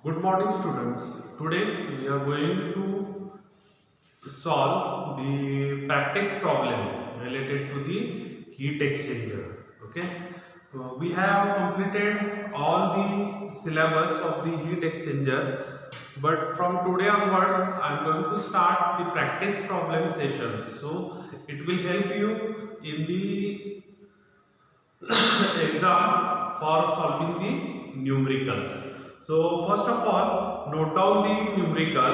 Good morning, students. Today we are going to solve the practice problem related to the heat exchanger. Okay, we have completed all the syllabus of the heat exchanger, but from today onwards, I am going to start the practice problem sessions. So it will help you in the exam for solving the numericals. So first of all, note down the numerical.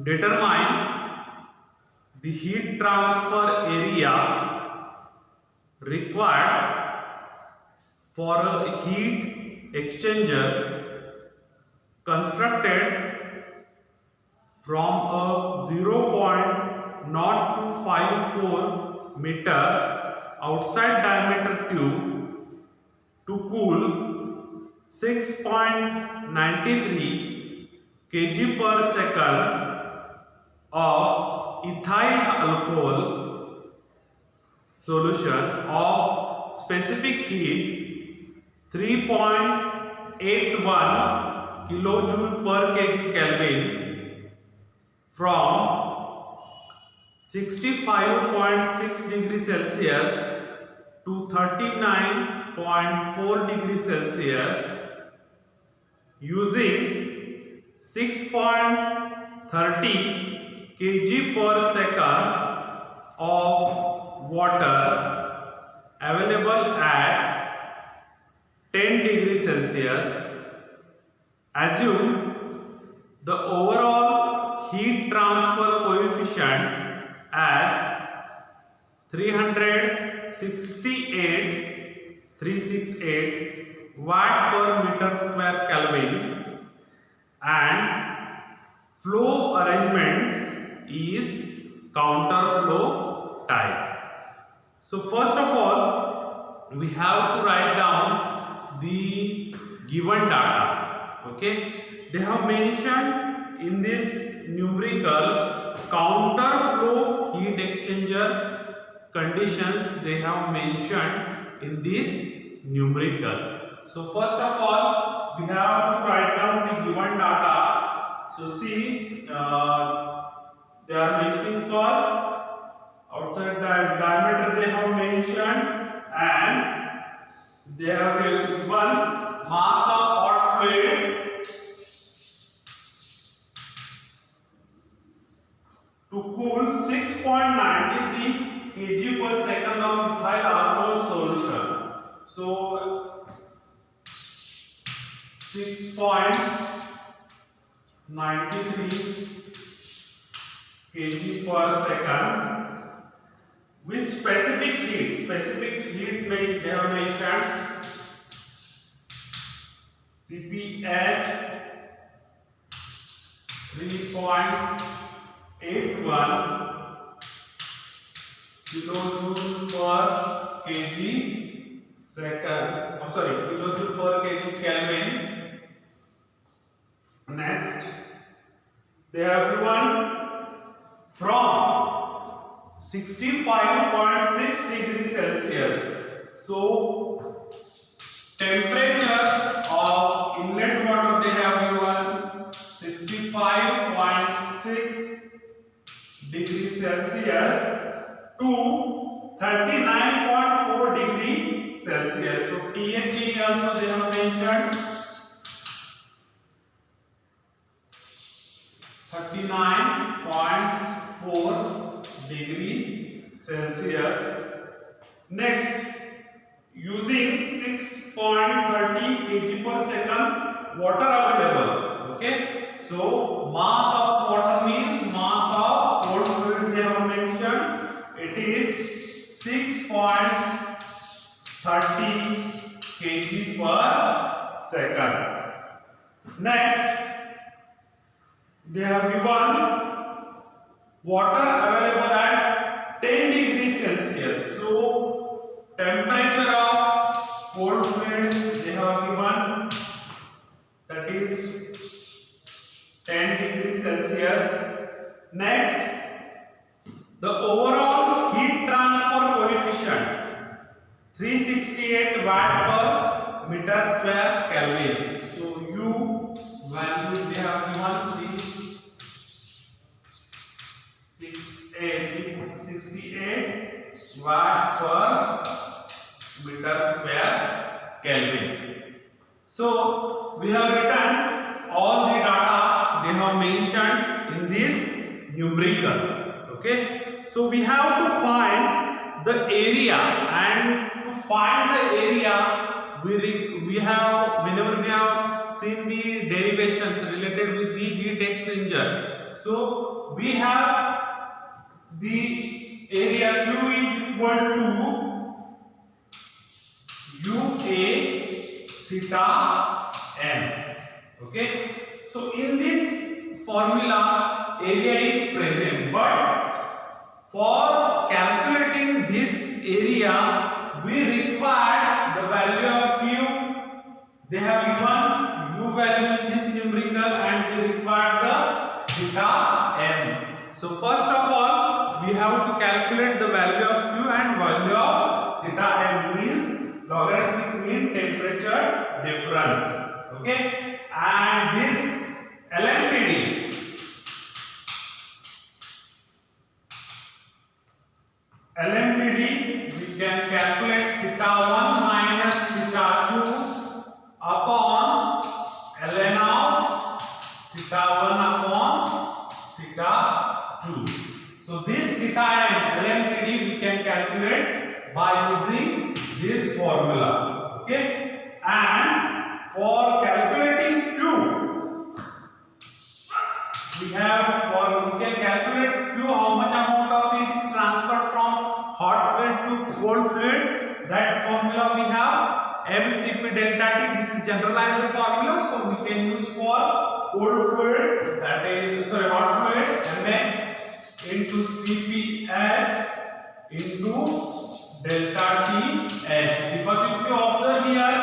Determine the heat transfer area required for a heat exchanger constructed from a 0.0254 meter outside diameter tube to cool 6.93 kg per second of ethyl alcohol solution of specific heat 3.81 kilojoule per kg Kelvin from 65.6 degrees Celsius to 39.4 degrees Celsius using 6.30 kg per second of water available at 10 degrees Celsius. Assume the overall heat transfer coefficient as 368 watt per meter square Kelvin and flow arrangements is counter flow type. So first of all, we have to write down the given data. Okay, they have mentioned in this numerical counter flow heat exchanger conditions. They have mentioned in this numerical. So first of all, we have to write down the given data. So see, they are mentioning first outside diameter they have mentioned, and they have given mass of hot fluid to cool 6.93 kg per second of ethyl alcohol solution. So 6.93 kg per second with specific heat. Specific heat means they have mentioned CPH 3.81 kilojoule per kg second. Kilojoule per kg Kelvin. Next, they have given from 65.6 degrees Celsius. So temperature of inlet water they have given 65.6 degrees Celsius to 39.4 degrees Celsius. So THE also they have mentioned 39.4 degree Celsius. Next, using 6.30 kg per second water available. Okay, so mass of water means mass of cold fluid they have mentioned. It is 6.30 kg per second. Next, they have given water available at 10 degrees Celsius. So temperature of cold fluid they have given, that is 10 degrees Celsius. Next, the overall heat transfer coefficient 368 watt per meter square Kelvin. So U value they have given 68 watt per meter square Kelvin. So we have written all the data they have mentioned in this numerical. Okay, so we have to find the area, and to find the area we have, whenever we have seen the derivations related with the heat exchanger, so we have the area Q is equal to UA theta M. Okay, so in this formula area is present, but for calculating this area we require the value of Q. They have given U value in this numerical, and we require the theta M. So first of all we have to calculate the value of Q, and value of theta M is logarithmic mean temperature difference. Okay, and this LMTD we can calculate theta 1 minus theta 2 upon ln of theta 1 upon theta 2. So this theta and LMTD we can calculate by using this formula. Okay, and for calculating Q, we can calculate Q, how much amount of heat is transferred from hot fluid to cold fluid. That formula we have mCp delta T. This is generalized formula, so we can use for cold fluid, that is hot fluid, mH into Cph into delta Th. Because if you observe here,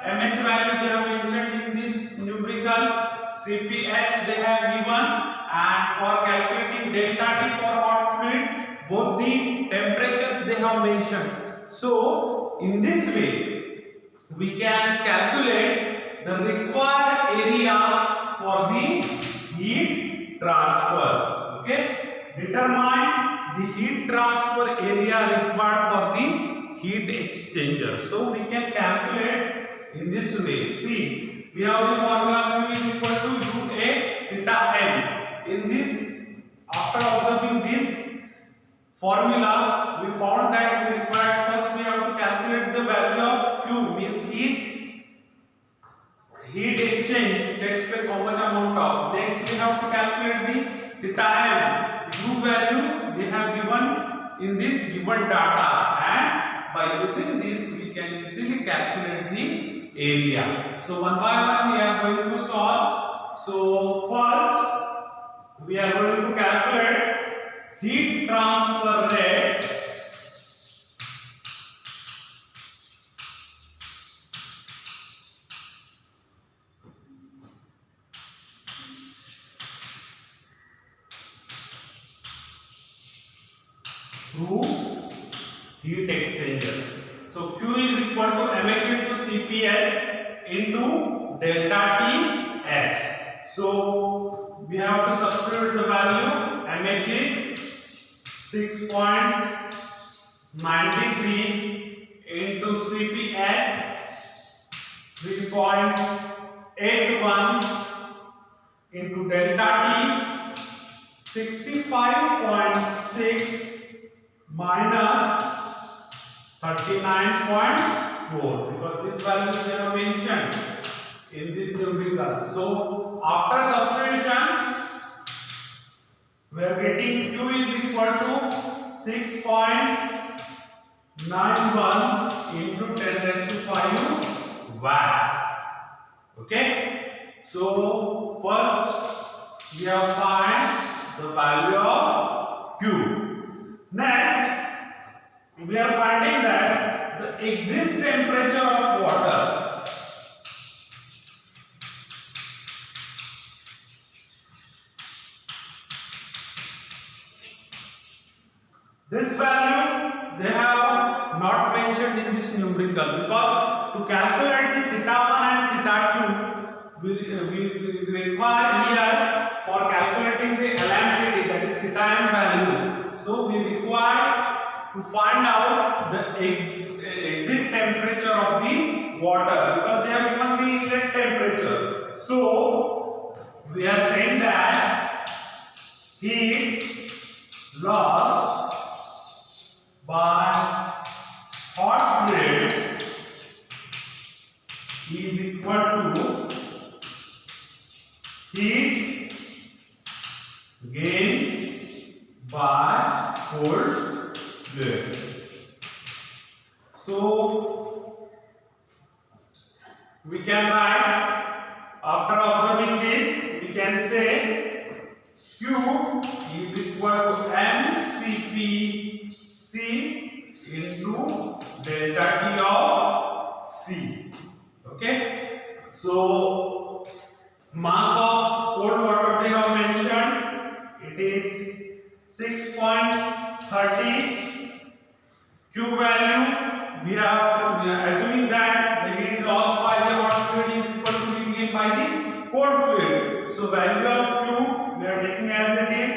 mH value they have mentioned in this numerical, Cph they have given, and for calculating delta T for hot fluid, both the temperatures they have mentioned. So in this way we can calculate the required area for the heat transfer. Okay, determine the heat transfer area required for the heat exchanger. So we can calculate in this way. See, we have the formula Q is equal to UA theta M. In this, after observing this formula, we found that we required, first we have to calculate the value of Q, means heat exchange takes place, how much amount of. Next we have to calculate the theta M. U value they have given in this given data, and by using this we can easily calculate the area. So one by one we are going to solve. So first we are going to calculate heat transfer rate through heat exchanger. So Q is equal to mH into Cph into delta Th. So we have to substitute the value. mH is 6.93 into Cph 3.81 into delta T 65.6 minus 39.4, because this value is never mentioned in this numerical. So after substitution we are getting Q is equal to 6.91 into 10 raised to 5 watt. Okay, so first we have find the value of Q. Next we are finding that the exit temperature of water this value they have not mentioned in this numerical, because to calculate the theta 1 and theta 2 we require here for calculating the LMTD, that is theta m value. So we require to find out the exit temperature of the water, because they have given the inlet temperature. So we are saying that heat lost by hot fluid is equal to heat gained by cold fluid. So we can write, after observing this, we can say Q is equal to mCpC into delta T of C. Okay, so mass of cold water they have mentioned, it is 6.30. Q value we are assuming that the heat lost by the hot fluid is equal to heat gained by the cold fluid. So value of Q we are taking as it is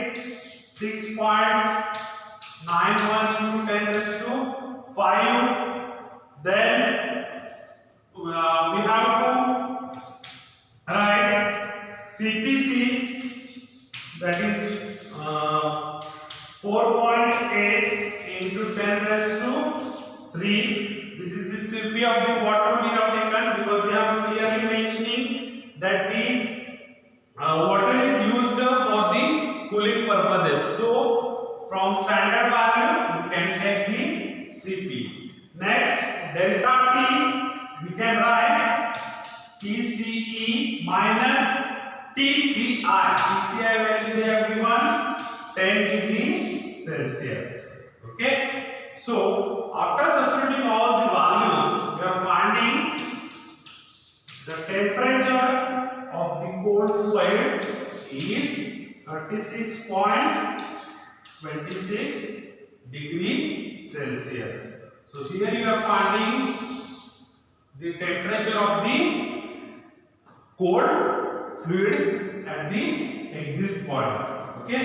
6.91 into 10 raised to 5. Then we have to write CPC, that is 4.8 into 10 raised to 3. This is the Cp of the water we have taken, because we have clearly mentioning that the water is used for the cooling purposes. So from standard value we can take the Cp. Next, delta T we can write TCE minus TCI. TCI value they have given 10 degree Celsius. Okay, so after substituting all the values, we are finding the temperature of the cold fluid is 36.26 degree Celsius. So here you are finding the temperature of the cold fluid at the exit point. Okay,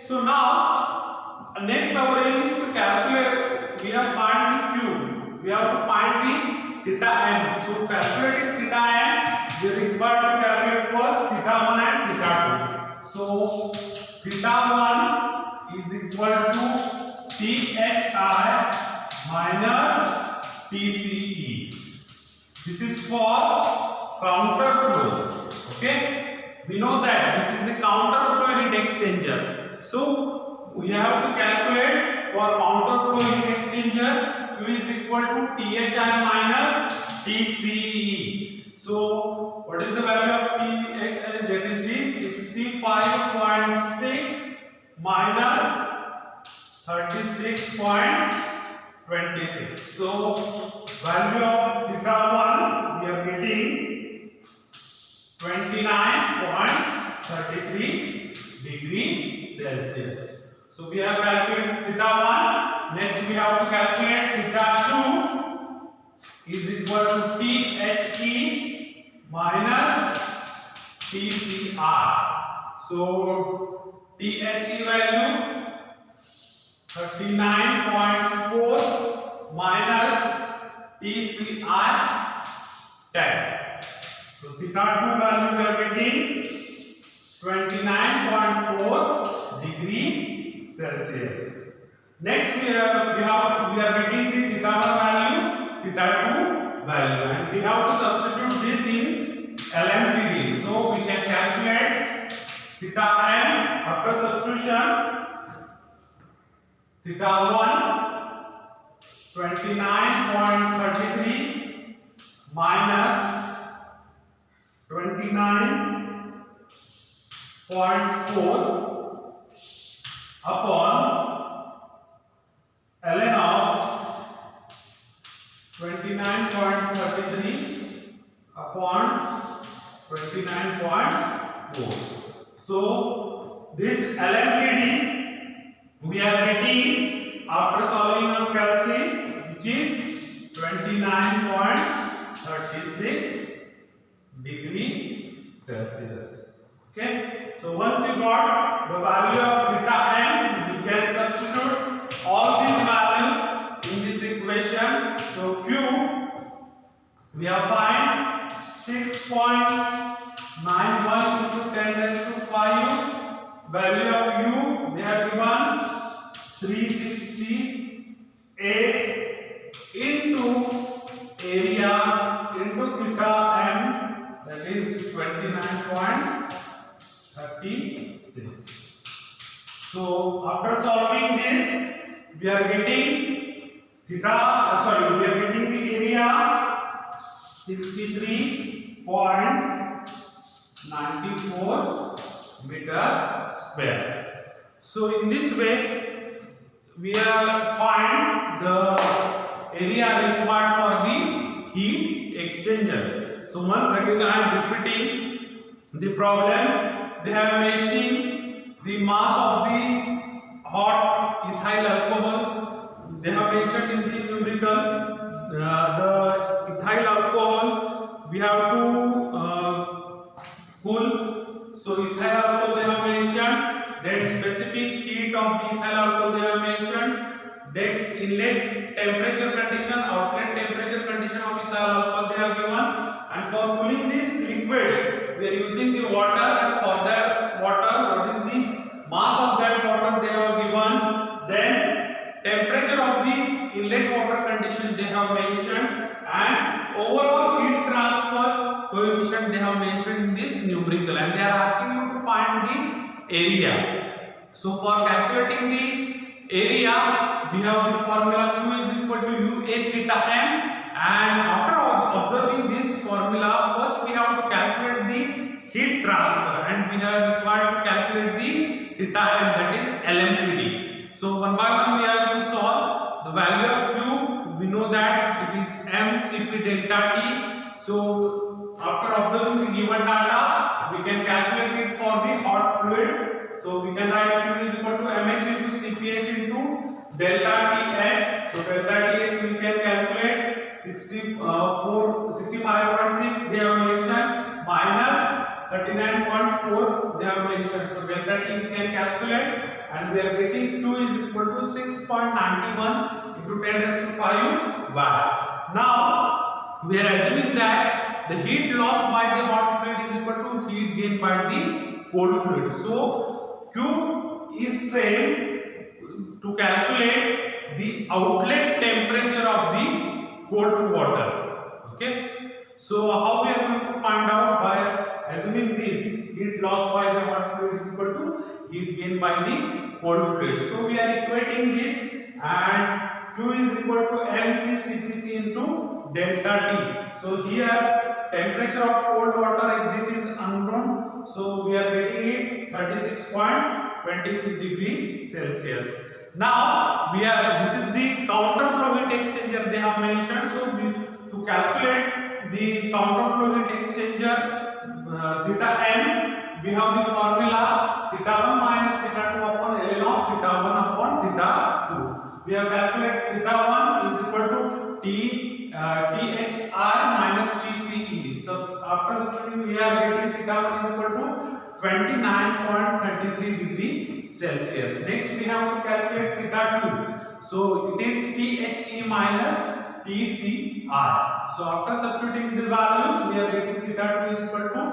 so now next our aim is to calculate. We have found the Q, we have to find the theta m. So calculating theta m, we require to calculate first theta 1 and theta 2. So theta 1 is equal to THI minus TCE. This is for counter flow. Okay, we know that this is the counter flow heat exchanger. So we have to calculate for counter flow heat exchanger, Q is equal to THI minus TCE. So what is the value of THI? That is the 65.6 minus 36.26. So value of theta 1 we are getting 29.33 degree Celsius. So we have calculated theta 1. Next we have to calculate theta 2 is equal to THE minus TCR. So THE value 39.4 minus TCR 10. So theta 2 value we are getting 29.4 degree Celsius. Next we are getting the theta 1 value, theta 2 value, and we have to substitute this in LMTD. So we can calculate theta m after substitution. Theta 1 29.33 minus 29.4 upon ln of 29.33 upon 29.4. So this LMTD we are getting after solving on calcium, which is 29.36 degree Celsius. Okay, so once you got the value of theta m, we can substitute all these values in this equation. So Q we have find 6.91 into 10 raised to 5. Value of U they have given 368 into area into theta m, that is 29.36. So after solving this, we are getting theta, we are getting the area 63.94 meter square. So in this way, we are find the area required for the heat exchanger. So once again I am repeating the problem. They have mentioned the mass of the hot ethyl alcohol. They have mentioned in the numerical the ethyl alcohol we have to cool. So ethyl alcohol they have mentioned, then specific heat of the ethyl alcohol they have mentioned, next inlet temperature condition, outlet temperature condition of ethyl alcohol they have given, and for cooling this liquid we are using the water, and for that water what is the mass of that water they have given, then temperature of the inlet water condition they have mentioned, and overall heat transfer coefficient they have mentioned in this numerical, and they are asking you to find the area. So for calculating the area, we have the formula Q is equal to UA theta m, and after observing this formula, first we have to calculate the heat transfer, and we have required to calculate the theta m, that is LMTD. So one by one we have to solve. The value of Q we know that it is mCp delta T. So after observing the given data, we can calculate it for the hot fluid. So we can write Q is equal to mH into Cph into delta TH. So delta TH we can calculate 65.6 they have mentioned minus 39.4 they have mentioned. So delta T we can calculate, and we are getting Q is equal to 6.91 into 10 raised to 5 watt. Now we are assuming that the heat lost by the hot fluid is equal to heat gained by the cold fluid. So Q is same to calculate the outlet temperature of the cold water. Okay, so how we are going to find out? By assuming this heat lost by the hot fluid is equal to heat gained by the cold fluid. So we are equating this, and Q is equal to mc Cpc into delta T. So here temperature of cold water exit is unknown, so we are getting it 36.26 degree Celsius. Now this is the counter flow heat exchanger they have mentioned. So to calculate the counter flow heat exchanger theta m, we have the formula theta 1 minus theta 2 upon ln of theta 1 upon theta 2. We have calculated theta 1 is equal to THI minus TCE. So after substituting, we are getting theta 1 is equal to 29.33 degree Celsius. Next we have to calculate theta 2. So it is THE minus TCI. So after substituting the values, we are getting theta 2 is equal to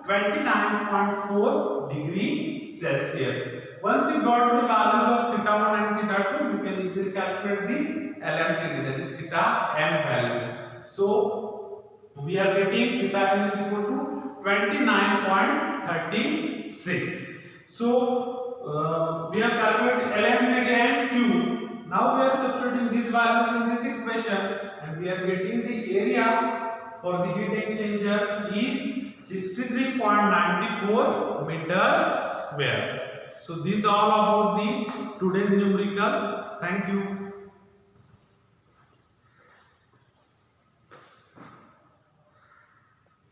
29.4 degree Celsius. Once you got the values of theta 1 and theta 2, you can easily calculate the LMTD, that is theta m value. So we are getting theta m is equal to 29.36. So we have calculated LMTD and Q. Now we are substituting these values in this equation, and we are getting the area for the heat exchanger is 63.94 meter square. So this all about the today's numerical. Thank you.